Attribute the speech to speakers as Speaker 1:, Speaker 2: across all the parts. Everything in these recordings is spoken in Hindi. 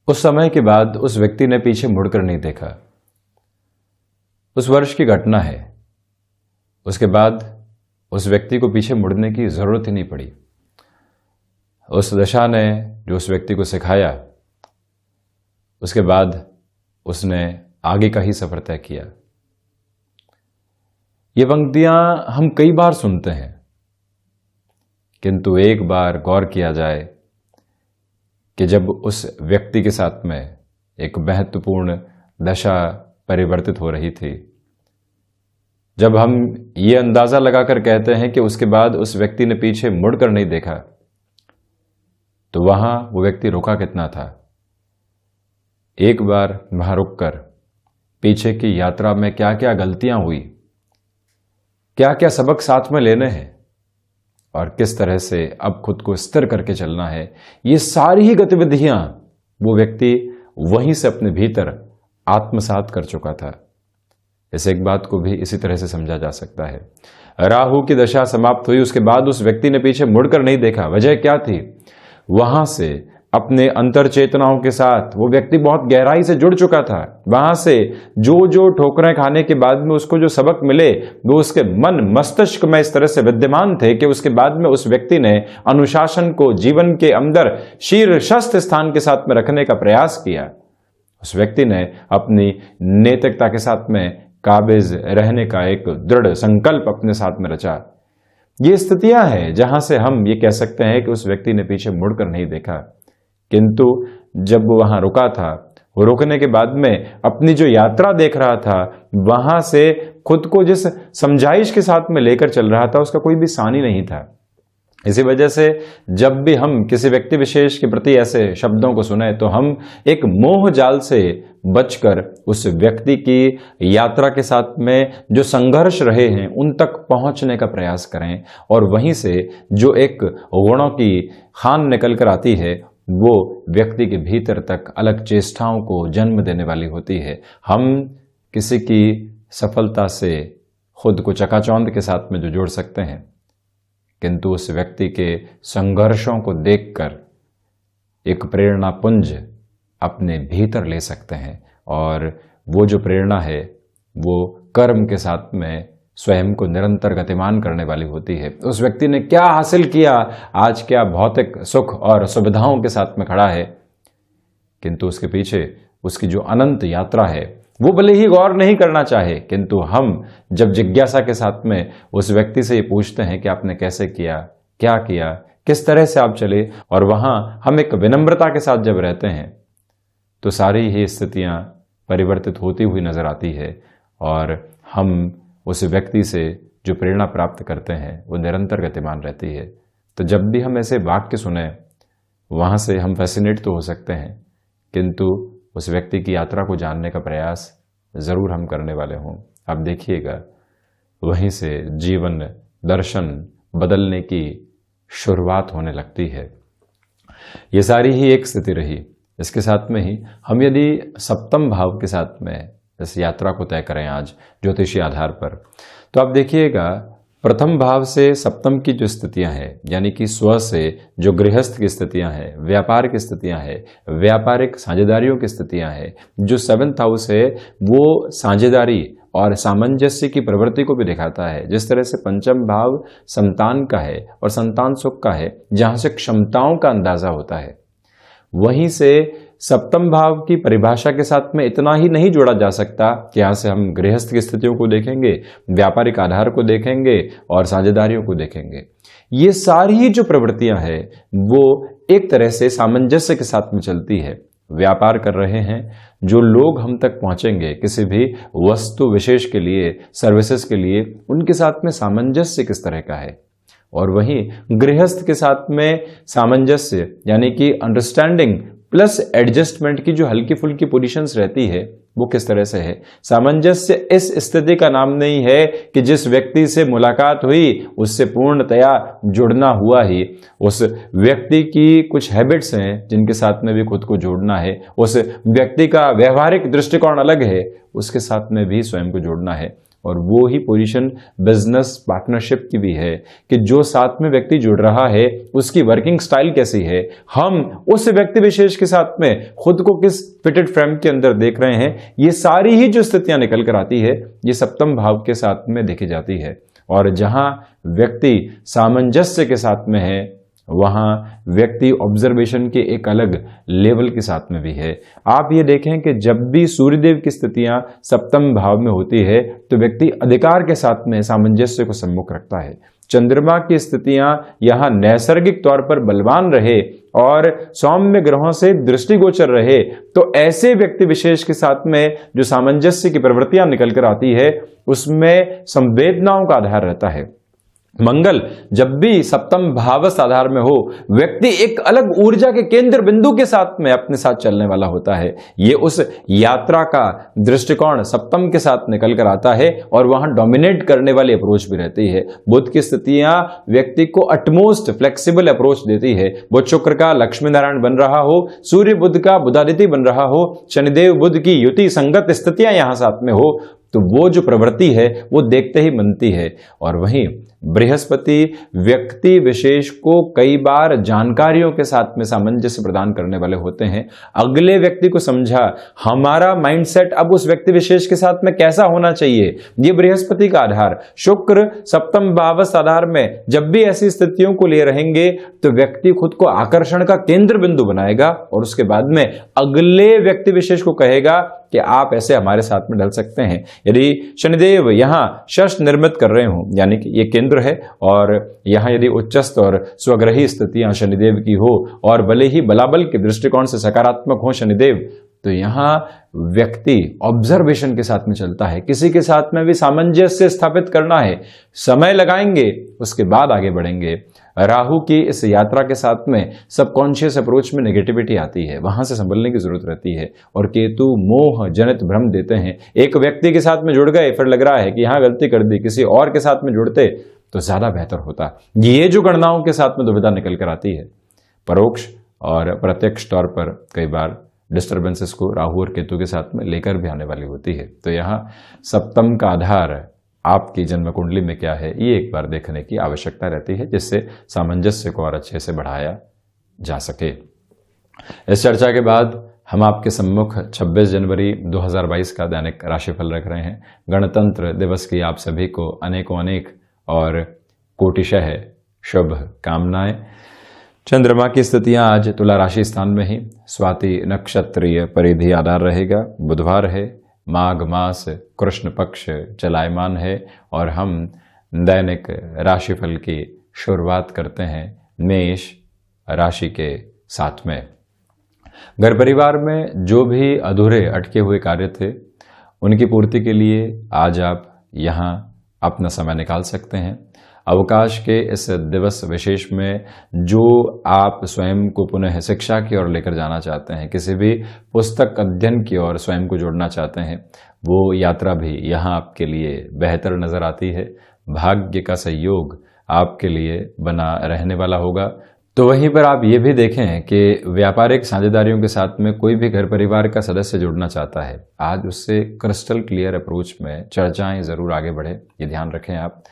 Speaker 1: उस समय के बाद उस व्यक्ति ने पीछे मुड़कर नहीं देखा। उस वर्ष की घटना है। उसके बाद उस व्यक्ति को पीछे मुड़ने की जरूरत ही नहीं पड़ी। उस दशा ने जो उस व्यक्ति को सिखाया, उसके बाद उसने आगे का ही सफर तय किया। ये पंक्तियां हम कई बार सुनते हैं, किंतु एक बार गौर किया जाए कि जब उस व्यक्ति के साथ में एक महत्वपूर्ण दशा परिवर्तित हो रही थी, जब हम ये अंदाजा लगाकर कहते हैं कि उसके बाद उस व्यक्ति ने पीछे मुड़कर नहीं देखा, तो वहां वो व्यक्ति रुका कितना था। एक बार वहां रुककर पीछे की यात्रा में क्या क्या गलतियां हुई, क्या क्या सबक साथ में लेने हैं और किस तरह से अब खुद को स्थिर करके चलना है, ये सारी ही गतिविधियां वो व्यक्ति वहीं से अपने भीतर आत्मसात कर चुका था। इस एक बात को भी इसी तरह से समझा जा सकता है। राहु की दशा समाप्त हुई, उसके बाद उस व्यक्ति ने पीछे मुड़कर नहीं देखा। वजह क्या थी? वहां से अपने अंतर चेतनाओं के साथ वो व्यक्ति बहुत गहराई से जुड़ चुका था। वहां से जो जो ठोकरें खाने के बाद में उसको जो सबक मिले, वो उसके मन मस्तिष्क में इस तरह से विद्यमान थे कि उसके बाद में उस व्यक्ति ने अनुशासन को जीवन के अंदर शीर्षस्थ स्थान के साथ में रखने का प्रयास किया। उस व्यक्ति ने अपनी नैतिकता के साथ में काबिज रहने का एक दृढ़ संकल्प अपने साथ में रचा। ये स्थितियां हैं जहां से हम ये कह सकते हैं कि उस व्यक्ति ने पीछे मुड़कर नहीं देखा, किंतु जब वो वहां रुका था, वो रुकने के बाद में अपनी जो यात्रा देख रहा था, वहां से खुद को जिस समझाइश के साथ में लेकर चल रहा था, उसका कोई भी सानी नहीं था। इसी वजह से जब भी हम किसी व्यक्ति विशेष के प्रति ऐसे शब्दों को सुने, तो हम एक मोह जाल से बचकर उस व्यक्ति की यात्रा के साथ में जो संघर्ष रहे हैं उन तक पहुंचने का प्रयास करें, और वहीं से जो एक गुणों की खान निकल कर आती है, वो व्यक्ति के भीतर तक अलग चेष्टाओं को जन्म देने वाली होती है। हम किसी की सफलता से खुद को चकाचौंध के साथ में जो जोड़ सकते हैं, किंतु उस व्यक्ति के संघर्षों को देखकर एक प्रेरणा पुंज अपने भीतर ले सकते हैं, और वो जो प्रेरणा है वो कर्म के साथ में स्वयं को निरंतर गतिमान करने वाली होती है। उस व्यक्ति ने क्या हासिल किया, आज क्या भौतिक सुख और सुविधाओं के साथ में खड़ा है, किंतु उसके पीछे उसकी जो अनंत यात्रा है वो भले ही गौर नहीं करना चाहे, किंतु हम जब जिज्ञासा के साथ में उस व्यक्ति से ये पूछते हैं कि आपने कैसे किया, क्या किया, किस तरह से आप चले, और वहां हम एक विनम्रता के साथ जब रहते हैं, तो सारी ही स्थितियां परिवर्तित होती हुई नजर आती है, और हम उस व्यक्ति से जो प्रेरणा प्राप्त करते हैं वो निरंतर गतिमान रहती है। तो जब भी हम ऐसे वाक्य सुने, वहां से हम फैसिनेट तो हो सकते हैं, किंतु उस व्यक्ति की यात्रा को जानने का प्रयास जरूर हम करने वाले हों। आप देखिएगा, वहीं से जीवन दर्शन बदलने की शुरुआत होने लगती है। ये सारी ही एक स्थिति रही। इसके साथ में ही हम यदि सप्तम भाव के साथ में इस यात्रा को तय करें आज ज्योतिषीय आधार पर, तो आप देखिएगा प्रथम भाव से सप्तम की जो स्थितियां हैं, यानी कि स्व से जो गृहस्थ की स्थितियां हैं, व्यापार की स्थितियां हैं, व्यापारिक साझेदारियों की स्थितियां हैं, जो सेवंथ हाउस है वो साझेदारी और सामंजस्य की प्रवृत्ति को भी दिखाता है। जिस तरह से पंचम भाव संतान का है और संतान सुख का है, जहां से क्षमताओं का अंदाजा होता है, वहीं से सप्तम भाव की परिभाषा के साथ में इतना ही नहीं जोड़ा जा सकता कि यहां से हम गृहस्थ की स्थितियों को देखेंगे, व्यापारिक आधार को देखेंगे और साझेदारियों को देखेंगे। ये सारी जो प्रवृत्तियां हैं वो एक तरह से सामंजस्य के साथ में चलती है। व्यापार कर रहे हैं, जो लोग हम तक पहुंचेंगे किसी भी वस्तु विशेष के लिए, सर्विसेज के लिए, उनके साथ में सामंजस्य किस तरह का है, और वहीं गृहस्थ के साथ में सामंजस्य यानी कि अंडरस्टैंडिंग प्लस एडजस्टमेंट की जो हल्की फुल्की पोजीशंस रहती है वो किस तरह से है। सामंजस्य इस स्थिति का नाम नहीं है कि जिस व्यक्ति से मुलाकात हुई उससे पूर्णतया जुड़ना हुआ ही, उस व्यक्ति की कुछ हैबिट्स हैं जिनके साथ में भी खुद को जोड़ना है, उस व्यक्ति का व्यवहारिक दृष्टिकोण अलग है, उसके साथ में भी स्वयं को जोड़ना है। और वो ही पोजीशन बिजनेस पार्टनरशिप की भी है कि जो साथ में व्यक्ति जुड़ रहा है उसकी वर्किंग स्टाइल कैसी है, हम उस व्यक्ति विशेष के साथ में खुद को किस फिटेड फ्रेम के अंदर देख रहे हैं, ये सारी ही जो स्थितियां निकल कर आती है ये सप्तम भाव के साथ में देखी जाती है। और जहां व्यक्ति सामंजस्य के साथ में है वहां व्यक्ति ऑब्जर्वेशन के एक अलग लेवल के साथ में भी है। आप ये देखें कि जब भी सूर्यदेव की स्थितियां सप्तम भाव में होती है तो व्यक्ति अधिकार के साथ में सामंजस्य को सम्मुख रखता है। चंद्रमा की स्थितियां यहां नैसर्गिक तौर पर बलवान रहे और सौम्य ग्रहों से दृष्टिगोचर रहे तो ऐसे व्यक्ति विशेष के साथ में जो सामंजस्य की प्रवृत्तियां निकल कर आती है उसमें संवेदनाओं का आधार रहता है। मंगल जब भी सप्तम भावस्थ आधार में हो व्यक्ति एक अलग ऊर्जा के केंद्र बिंदु के साथ में अपने साथ चलने वाला होता है। ये उस यात्रा का दृष्टिकोण सप्तम के साथ निकल कर आता है और वहां डोमिनेट करने वाली अप्रोच भी रहती है। बुध की स्थितियां व्यक्ति को अटमोस्ट फ्लेक्सिबल अप्रोच देती है। बुध शुक्र का लक्ष्मी नारायण बन रहा हो, सूर्य बुध का बुधादित्य बन रहा हो, शनिदेव बुध की युति संगत स्थितियां यहां साथ में हो तो वो जो प्रवृत्ति है वो देखते ही बनती है। और वहीं बृहस्पति व्यक्ति विशेष को कई बार जानकारियों के साथ में सामंजस्य प्रदान करने वाले होते हैं। अगले व्यक्ति को समझा हमारा माइंडसेट अब उस व्यक्ति विशेष के साथ में कैसा होना चाहिए, ये बृहस्पति का आधार। शुक्र सप्तम भावस्थ आधार में जब भी ऐसी स्थितियों को ले रहेंगे तो व्यक्ति खुद को आकर्षण का केंद्र बिंदु बनाएगा और उसके बाद में अगले व्यक्ति विशेष को कहेगा कि आप ऐसे हमारे साथ में ढल सकते हैं। यदि शनिदेव यहां शश निर्मित कर रहे हो यानी कि ये केंद्र है और यहां यदि उच्चस्थ और स्वग्रही स्थितियां शनिदेव की हो और भले ही बलाबल के दृष्टिकोण से सकारात्मक हो शनिदेव तो यहां व्यक्ति ऑब्जर्वेशन के साथ में चलता है। किसी के साथ में भी सामंजस्य स्थापित करना है, समय लगाएंगे उसके बाद आगे बढ़ेंगे। राहु की इस यात्रा के साथ में सबकॉन्शियस अप्रोच में नेगेटिविटी आती है, वहां से संभलने की जरूरत रहती है। और केतु मोह जनित भ्रम देते हैं। एक व्यक्ति के साथ में जुड़ गए फिर लग रहा है कि यहां गलती कर दी, किसी और के साथ में जुड़ते तो ज्यादा बेहतर होता। ये जो गणनाओं के साथ में दुविधा निकल कर आती है परोक्ष और प्रत्यक्ष तौर पर कई बार डिस्टर्बेंसेस को राहु और केतु के साथ में लेकर भी आने वाली होती है। तो यहाँ सप्तम का आधार आपकी जन्म कुंडली में क्या है ये एक बार देखने की आवश्यकता रहती है जिससे सामंजस्य को और अच्छे से बढ़ाया जा सके। इस चर्चा के बाद हम आपके सम्मुख 26 जनवरी 2022 का दैनिक राशिफल रख रहे हैं। गणतंत्र दिवस की आप सभी को अनेकों अनेक और कोटिशः शुभ कामनाएं। चंद्रमा की स्थितियां आज तुला राशि स्थान में ही स्वाति नक्षत्रीय परिधि आधार रहेगा। बुधवार है, माघ मास कृष्ण पक्ष चलायमान है और हम दैनिक राशिफल की शुरुआत करते हैं मेष राशि के साथ में। घर परिवार में जो भी अधूरे अटके हुए कार्य थे उनकी पूर्ति के लिए आज आप यहाँ अपना समय निकाल सकते हैं। अवकाश के इस दिवस विशेष में जो आप स्वयं को पुनः शिक्षा की ओर लेकर जाना चाहते हैं, किसी भी पुस्तक अध्ययन की ओर स्वयं को जोड़ना चाहते हैं, वो यात्रा भी यहाँ आपके लिए बेहतर नजर आती है। भाग्य का सहयोग आपके लिए बना रहने वाला होगा। तो वहीं पर आप ये भी देखें कि व्यापारिक साझेदारियों के साथ में कोई भी घर परिवार का सदस्य जुड़ना चाहता है, आज उससे क्रिस्टल क्लियर अप्रोच में चर्चाएं जरूर आगे बढ़े, ये ध्यान रखें आप।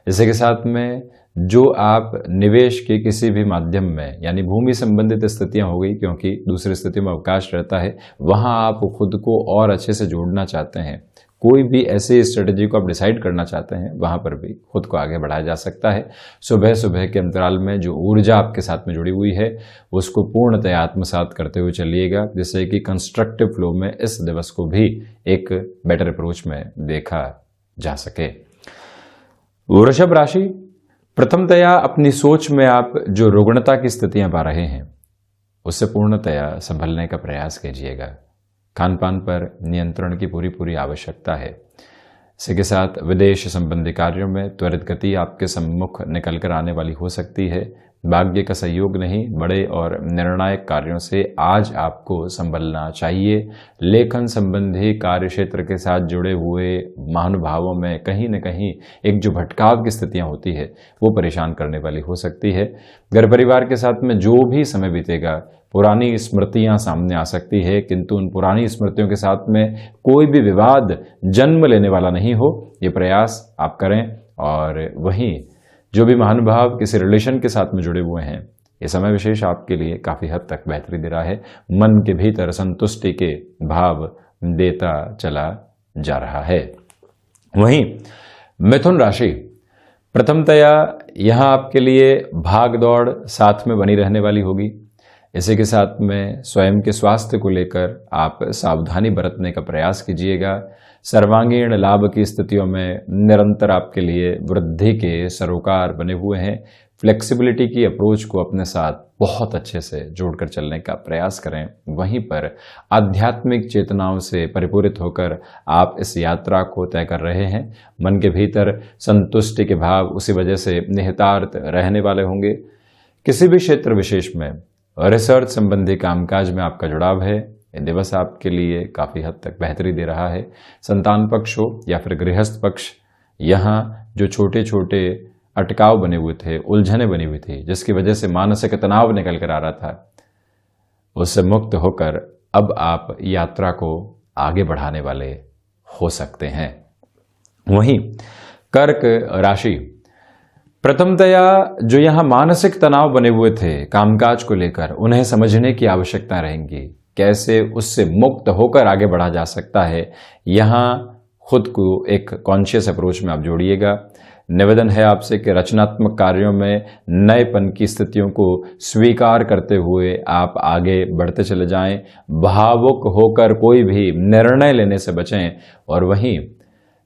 Speaker 1: इसी के साथ में जो आप निवेश के किसी भी माध्यम में यानी भूमि संबंधित स्थितियां हो गई, क्योंकि दूसरी स्थितियों में अवकाश रहता है, वहां आप खुद को और अच्छे से जोड़ना चाहते हैं, कोई भी ऐसी स्ट्रेटेजी को आप डिसाइड करना चाहते हैं, वहां पर भी खुद को आगे बढ़ाया जा सकता है। सुबह सुबह के अंतराल में जो ऊर्जा आपके साथ में जुड़ी हुई है उसको पूर्णतः आत्मसात करते हुए चलिएगा, जिससे कि कंस्ट्रक्टिव फ्लो में इस दिवस को भी एक बेटर अप्रोच में देखा जा सके। वृषभ राशि, प्रथमतया अपनी सोच में आप जो रुग्णता की स्थितियां पा रहे हैं उससे पूर्णतया संभलने का प्रयास कीजिएगा। खान पान पर नियंत्रण की पूरी आवश्यकता है। इसी के साथ विदेश संबंधी कार्यों में त्वरित गति आपके सम्मुख निकल कर आने वाली हो सकती है। भाग्य का सहयोग नहीं, बड़े और निर्णायक कार्यों से आज आपको संभलना चाहिए। लेखन संबंधी कार्य क्षेत्र के साथ जुड़े हुए महानुभावों में कहीं न कहीं एक जो भटकाव की स्थितियां होती है वो परेशान करने वाली हो सकती है। घर परिवार के साथ में जो भी समय बीतेगा पुरानी स्मृतियां सामने आ सकती है, किंतु उन पुरानी स्मृतियों के साथ में कोई भी विवाद जन्म लेने वाला नहीं हो, ये प्रयास आप करें। और वहीं जो भी महानुभाव किसी रिलेशन के साथ में जुड़े हुए हैं, ये समय विशेष आपके लिए काफ़ी हद तक बेहतरी दे रहा है। मन के भीतर संतुष्टि के भाव देता चला जा रहा है। वहीं मिथुन राशि, प्रथमतया यहाँ आपके लिए भाग दौड़ साथ में बनी रहने वाली होगी। इसी के साथ में स्वयं के स्वास्थ्य को लेकर आप सावधानी बरतने का प्रयास कीजिएगा। सर्वांगीण लाभ की स्थितियों में निरंतर आपके लिए वृद्धि के सरोकार बने हुए हैं। फ्लेक्सिबिलिटी की अप्रोच को अपने साथ बहुत अच्छे से जोड़कर चलने का प्रयास करें। वहीं पर आध्यात्मिक चेतनाओं से परिपूरित होकर आप इस यात्रा को तय कर रहे हैं। मन के भीतर संतुष्टि के भाव उसी वजह से निहितार्थ रहने वाले होंगे। किसी भी क्षेत्र विशेष में रिसर्च संबंधी कामकाज में आपका जुड़ाव है। ये दिवस आपके लिए काफ़ी हद तक बेहतरी दे रहा है। संतान पक्ष हो या फिर गृहस्थ पक्ष, यहाँ जो छोटे छोटे अटकाव बने हुए थे, उलझने बनी हुई थी, जिसकी वजह से मानसिक तनाव निकल कर आ रहा था, उससे मुक्त होकर अब आप यात्रा को आगे बढ़ाने वाले हो सकते हैं। वहीं कर्क राशि, प्रथमतया जो यहाँ मानसिक तनाव बने हुए थे कामकाज को लेकर, उन्हें समझने की आवश्यकता रहेगी। कैसे उससे मुक्त होकर आगे बढ़ा जा सकता है, यहाँ खुद को एक कॉन्शियस अप्रोच में आप जोड़िएगा। निवेदन है आपसे कि रचनात्मक कार्यों में नएपन की स्थितियों को स्वीकार करते हुए आप आगे बढ़ते चले जाएं। भावुक होकर कोई भी निर्णय लेने से बचें। और वहीं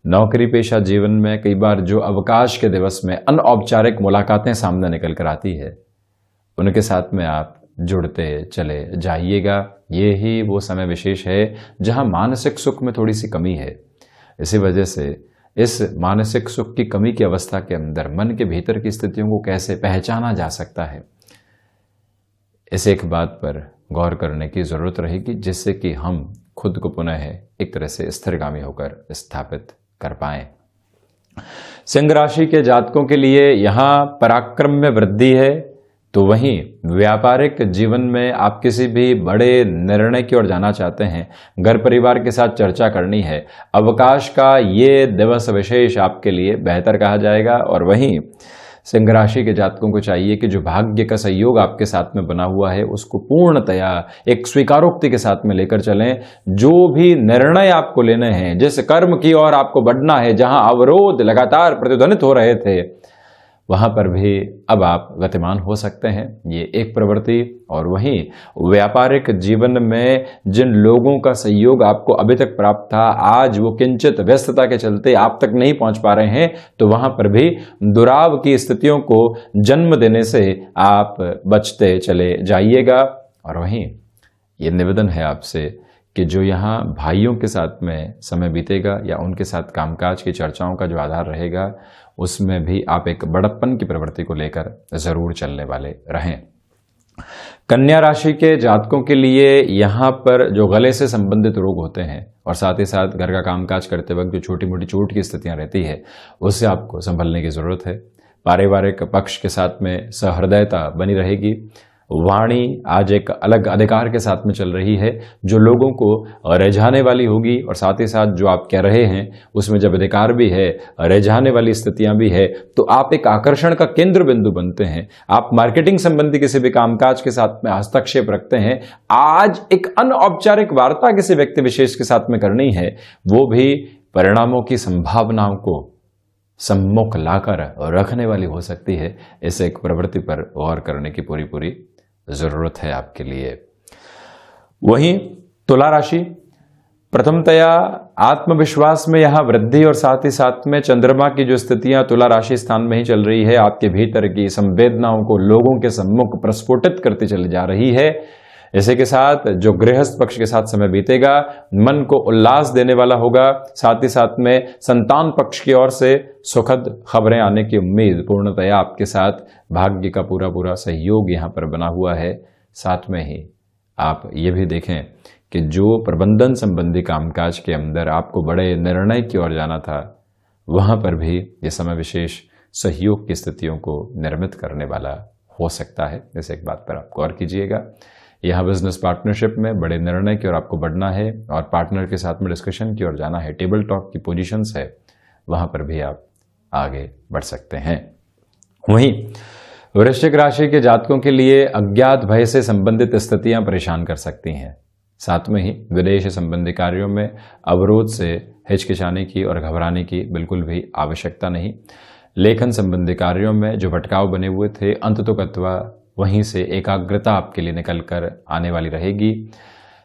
Speaker 1: नौकरी पेशा जीवन में कई बार जो अवकाश के दिवस में अनौपचारिक मुलाकातें सामने निकल कर आती है, उनके साथ में आप जुड़ते चले जाइएगा। ये ही वो समय विशेष है जहां मानसिक सुख में थोड़ी सी कमी है। इसी वजह से इस मानसिक सुख की कमी की अवस्था के अंदर मन के भीतर की स्थितियों को कैसे पहचाना जा सकता है, इस एक बात पर गौर करने की जरूरत रहेगी, जिससे कि हम खुद को पुनः एक तरह से स्थिरगामी होकर स्थापित कर पाएं। सिंह राशि के जातकों के लिए यहाँ पराक्रम में वृद्धि है, तो वहीं व्यापारिक जीवन में आप किसी भी बड़े निर्णय की ओर जाना चाहते हैं, घर परिवार के साथ चर्चा करनी है, अवकाश का ये दिवस विशेष आपके लिए बेहतर कहा जाएगा। और वहीं सिंह राशि के जातकों को चाहिए कि जो भाग्य का सहयोग आपके साथ में बना हुआ है उसको पूर्णतया एक स्वीकारोक्ति के साथ में लेकर चलें। जो भी निर्णय आपको लेने हैं, जिस कर्म की ओर आपको बढ़ना है, जहां अवरोध लगातार प्रतिध्वनित हो रहे थे, वहां पर भी अब आप गतिमान हो सकते हैं। ये एक प्रवृत्ति। और वहीं व्यापारिक जीवन में जिन लोगों का सहयोग आपको अभी तक प्राप्त था, आज वो किंचित व्यस्तता के चलते आप तक नहीं पहुंच पा रहे हैं, तो वहां पर भी दुराव की स्थितियों को जन्म देने से आप बचते चले जाइएगा। और वहीं ये निवेदन है आपसे कि जो यहाँ भाइयों के साथ में समय बीतेगा या उनके साथ कामकाज की चर्चाओं का जो आधार रहेगा, उसमें भी आप एक बड़प्पन की प्रवृत्ति को लेकर जरूर चलने वाले रहें। कन्या राशि के जातकों के लिए यहाँ पर जो गले से संबंधित रोग होते हैं और साथ ही साथ घर का कामकाज करते वक्त जो छोटी मोटी चोट की स्थितियां रहती है, उससे आपको संभलने की जरूरत है। पारिवारिक पक्ष के साथ में सहृदयता बनी रहेगी। वाणी आज एक अलग अधिकार के साथ में चल रही है, जो लोगों को रिझाने वाली होगी। और साथ ही साथ जो आप कह रहे हैं उसमें जब अधिकार भी है, रिझाने वाली स्थितियां भी है, तो आप एक आकर्षण का केंद्र बिंदु बनते हैं। आप मार्केटिंग संबंधी किसी भी कामकाज के साथ में हस्तक्षेप रखते हैं। आज एक अनौपचारिक वार्ता किसी व्यक्ति विशेष के साथ में करनी है, वो भी परिणामों की संभावनाओं को सम्मुख लाकर रखने वाली हो सकती है। इस एक प्रवृत्ति पर गौर करने की पूरी जरूरत है आपके लिए। वहीं तुला राशि, प्रथमतया आत्मविश्वास में यहां वृद्धि और साथ ही साथ में चंद्रमा की जो स्थितियां तुला राशि स्थान में ही चल रही है, आपके भीतर की संवेदनाओं को लोगों के सम्मुख प्रस्फुटित करती चली जा रही है। इसी के साथ जो गृहस्थ पक्ष के साथ समय बीतेगा मन को उल्लास देने वाला होगा। साथ ही साथ में संतान पक्ष की ओर से सुखद खबरें आने की उम्मीद पूर्णतया आपके साथ भाग्य का पूरा पूरा सहयोग यहाँ पर बना हुआ है। साथ में ही आप ये भी देखें कि जो प्रबंधन संबंधी कामकाज के अंदर आपको बड़े निर्णय की ओर जाना था, वहां पर भी ये समय विशेष सहयोग की स्थितियों को निर्मित करने वाला हो सकता है। इस एक बात पर आप गौर कीजिएगा। यहाँ बिजनेस पार्टनरशिप में बड़े निर्णय की ओर आपको बढ़ना है और पार्टनर के साथ में डिस्कशन की ओर जाना है। टेबल टॉक की पोजीशंस है, वहां पर भी आप आगे बढ़ सकते हैं। वहीं वृश्चिक राशि के जातकों के लिए अज्ञात भय से संबंधित स्थितियां परेशान कर सकती हैं। साथ में ही विदेश संबंधी कार्यों में अवरोध से हिचकिचाने की और घबराने की बिल्कुल भी आवश्यकता नहीं। लेखन संबंधी कार्यों में जो भटकाव बने हुए थे, अंततोगत्वा वहीं से एकाग्रता आपके लिए निकल कर आने वाली रहेगी।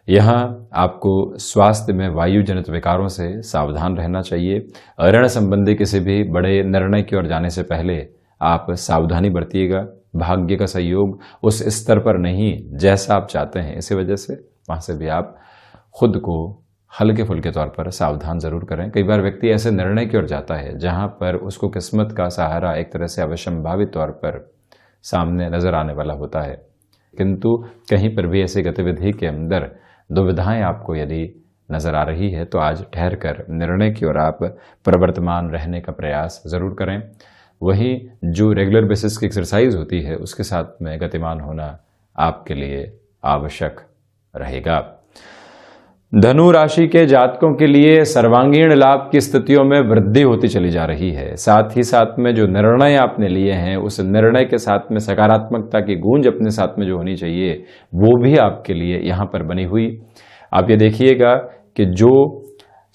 Speaker 1: यहाँ आपको स्वास्थ्य में वायु जनित विकारों से सावधान रहना चाहिए। ऋण संबंधी किसी भी बड़े निर्णय की ओर जाने से पहले आप सावधानी बरतिएगा। भाग्य का सहयोग उस स्तर पर नहीं जैसा आप चाहते हैं, इसी वजह से वहां से भी आप खुद को हल्के फुल्के तौर पर सावधान जरूर करें। कई बार व्यक्ति ऐसे निर्णय की ओर जाता है जहां पर उसको किस्मत का सहारा एक तरह से अवश्यंभावी तौर पर सामने नजर आने वाला होता है, किंतु कहीं पर भी ऐसी गतिविधि के अंदर दुविधाएं आपको यदि नजर आ रही है तो आज ठहर कर निर्णय की ओर आप प्रवर्तमान रहने का प्रयास जरूर करें। वही जो रेगुलर बेसिस की एक्सरसाइज होती है उसके साथ में गतिमान होना आपके लिए आवश्यक रहेगा। धनु राशि के जातकों के लिए सर्वांगीण लाभ की स्थितियों में वृद्धि होती चली जा रही है। साथ ही साथ में जो निर्णय आपने लिए हैं उस निर्णय के साथ में सकारात्मकता की गूंज अपने साथ में जो होनी चाहिए वो भी आपके लिए यहाँ पर बनी हुई। आप ये देखिएगा कि जो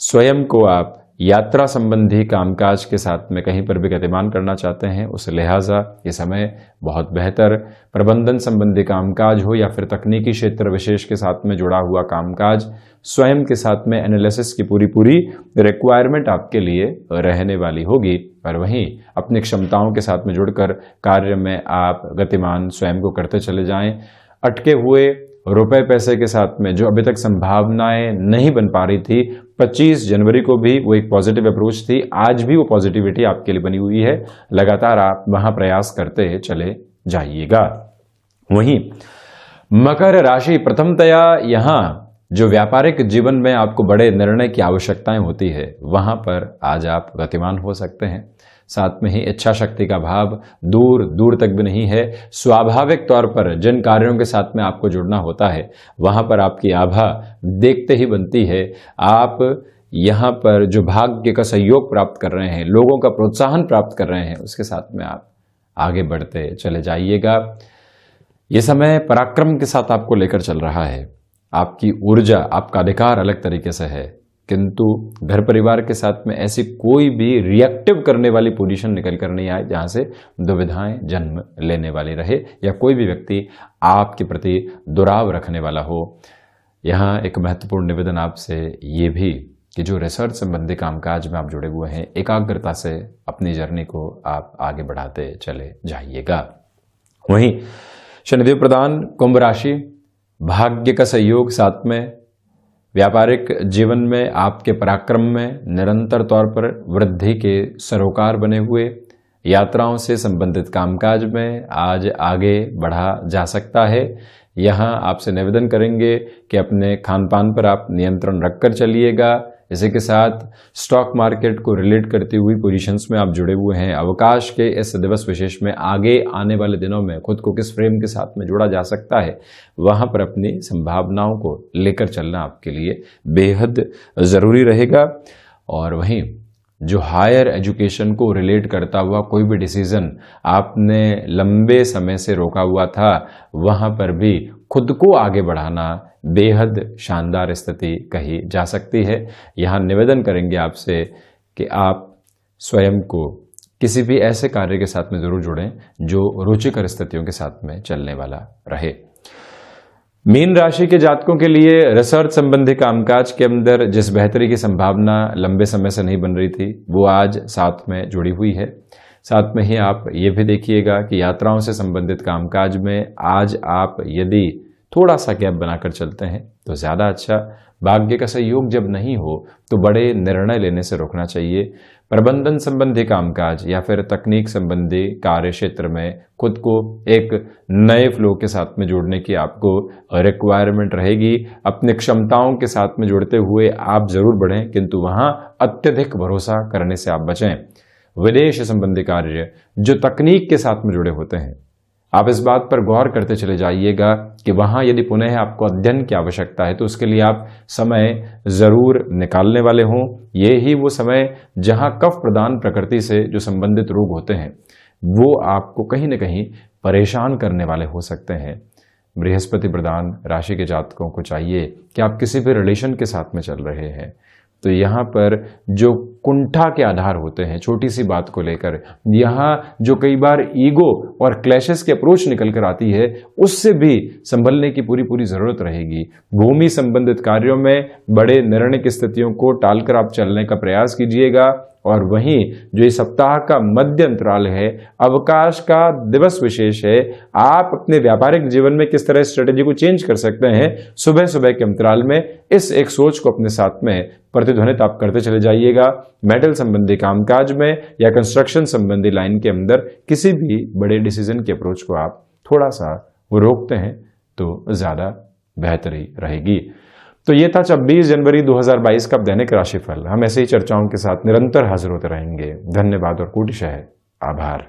Speaker 1: स्वयं को आप यात्रा संबंधी कामकाज के साथ में कहीं पर भी गतिमान करना चाहते हैं, उस लिहाजा ये समय बहुत बेहतर। प्रबंधन संबंधी कामकाज हो या फिर तकनीकी क्षेत्र विशेष के साथ में जुड़ा हुआ कामकाज, स्वयं के साथ में एनालिसिस की पूरी रिक्वायरमेंट आपके लिए रहने वाली होगी। और वहीं अपनी क्षमताओं के साथ में जुड़कर कार्य में आप गतिमान स्वयं को करते चले जाएं। अटके हुए रुपए पैसे के साथ में जो अभी तक संभावनाएं नहीं बन पा रही थी, 25 जनवरी को भी वो एक पॉजिटिव अप्रोच थी, आज भी वो पॉजिटिविटी आपके लिए बनी हुई है। लगातार आप वहां प्रयास करते चले जाइएगा। वहीं मकर राशि, प्रथमतया यहां जो व्यापारिक जीवन में आपको बड़े निर्णय की आवश्यकताएं होती है वहां पर आज आप गतिमान हो सकते हैं। साथ में ही इच्छा शक्ति का भाव दूर दूर तक भी नहीं है। स्वाभाविक तौर पर जिन कार्यों के साथ में आपको जुड़ना होता है वहां पर आपकी आभा देखते ही बनती है। आप यहाँ पर जो भाग्य का सहयोग प्राप्त कर रहे हैं, लोगों का प्रोत्साहन प्राप्त कर रहे हैं, उसके साथ में आप आगे बढ़ते चले जाइएगा। ये समय पराक्रम के साथ आपको लेकर चल रहा है। आपकी ऊर्जा, आपका अधिकार अलग तरीके से है, किंतु घर परिवार के साथ में ऐसी कोई भी रिएक्टिव करने वाली पोजीशन निकल कर नहीं आए जहां से दुविधाएं जन्म लेने वाली रहे या कोई भी व्यक्ति आपके प्रति दुराव रखने वाला हो। यहाँ एक महत्वपूर्ण निवेदन आपसे ये भी कि जो रिसर्च संबंधी कामकाज में आप जुड़े हुए हैं, एकाग्रता से अपनी जर्नी को आप आगे बढ़ाते चले जाइएगा। वहीं शनिदेव प्रदान कुंभ राशि, भाग्य का सहयोग, साथ में व्यापारिक जीवन में आपके पराक्रम में निरंतर तौर पर वृद्धि के सरोकार बने हुए। यात्राओं से संबंधित कामकाज में आज आगे बढ़ा जा सकता है। यहाँ आपसे निवेदन करेंगे कि अपने खान पान पर आप नियंत्रण रखकर चलिएगा। इसी के साथ स्टॉक मार्केट को रिलेट करती हुई पोजीशंस में आप जुड़े हुए हैं। अवकाश के इस दिवस विशेष में आगे आने वाले दिनों में खुद को किस फ्रेम के साथ में जोड़ा जा सकता है, वहां पर अपनी संभावनाओं को लेकर चलना आपके लिए बेहद ज़रूरी रहेगा। और वहीं जो हायर एजुकेशन को रिलेट करता हुआ कोई भी डिसीजन आपने लंबे समय से रोका हुआ था, वहां पर भी खुद को आगे बढ़ाना बेहद शानदार स्थिति कही जा सकती है। यहाँ निवेदन करेंगे आपसे कि आप स्वयं को किसी भी ऐसे कार्य के साथ में जरूर जुड़ें जो रुचिकर स्थितियों के साथ में चलने वाला रहे। मीन राशि के जातकों के लिए रिसर्च संबंधी कामकाज के अंदर जिस बेहतरी की संभावना लंबे समय से नहीं बन रही थी, वो आज साथ में जुड़ी हुई है। साथ में ही आप ये भी देखिएगा कि यात्राओं से संबंधित कामकाज में आज आप यदि थोड़ा सा गैप बनाकर चलते हैं तो ज़्यादा अच्छा। भाग्य का सहयोग जब नहीं हो तो बड़े निर्णय लेने से रोकना चाहिए। प्रबंधन संबंधी कामकाज या फिर तकनीक संबंधी कार्य क्षेत्र में खुद को एक नए फ्लो के साथ में जोड़ने की आपको रिक्वायरमेंट रहेगी। अपनी क्षमताओं के साथ में जुड़ते हुए आप जरूर बढ़ें, किंतु वहां अत्यधिक भरोसा करने से आप बचें। विदेश संबंधी कार्य जो तकनीक के साथ में जुड़े होते हैं, आप इस बात पर गौर करते चले जाइएगा कि वहां यदि पुनः आपको अध्ययन की आवश्यकता है तो उसके लिए आप समय जरूर निकालने वाले हों। ये ही वो समय जहां कफ प्रदान प्रकृति से जो संबंधित रोग होते हैं वो आपको कहीं न कहीं परेशान करने वाले हो सकते हैं। बृहस्पति प्रधान राशि के जातकों को चाहिए कि आप किसी भी रिलेशन के साथ में चल रहे हैं तो यहाँ पर जो कुंठा के आधार होते हैं छोटी सी बात को लेकर, यहाँ जो कई बार ईगो और क्लैशेस की अप्रोच निकल कर आती है, उससे भी संभलने की पूरी जरूरत रहेगी। भूमि संबंधित कार्यों में बड़े निर्णय की स्थितियों को टालकर आप चलने का प्रयास कीजिएगा। और वहीं जो इस सप्ताह का मध्य अंतराल है, अवकाश का दिवस विशेष है, आप अपने व्यापारिक जीवन में किस तरह स्ट्रेटेजी को चेंज कर सकते हैं, सुबह सुबह के अंतराल में इस एक सोच को अपने साथ में प्रतिध्वनित आप करते चले जाइएगा। मेटल संबंधी कामकाज में या कंस्ट्रक्शन संबंधी लाइन के अंदर किसी भी बड़े डिसीजन की अप्रोच को आप थोड़ा सा वो रोकते हैं तो ज्यादा बेहतरी रहेगी। तो ये था 26 जनवरी 2022 का दैनिक राशिफल। हम ऐसे ही चर्चाओं के साथ निरंतर हाजिर होते रहेंगे। धन्यवाद और कोटिशः आभार।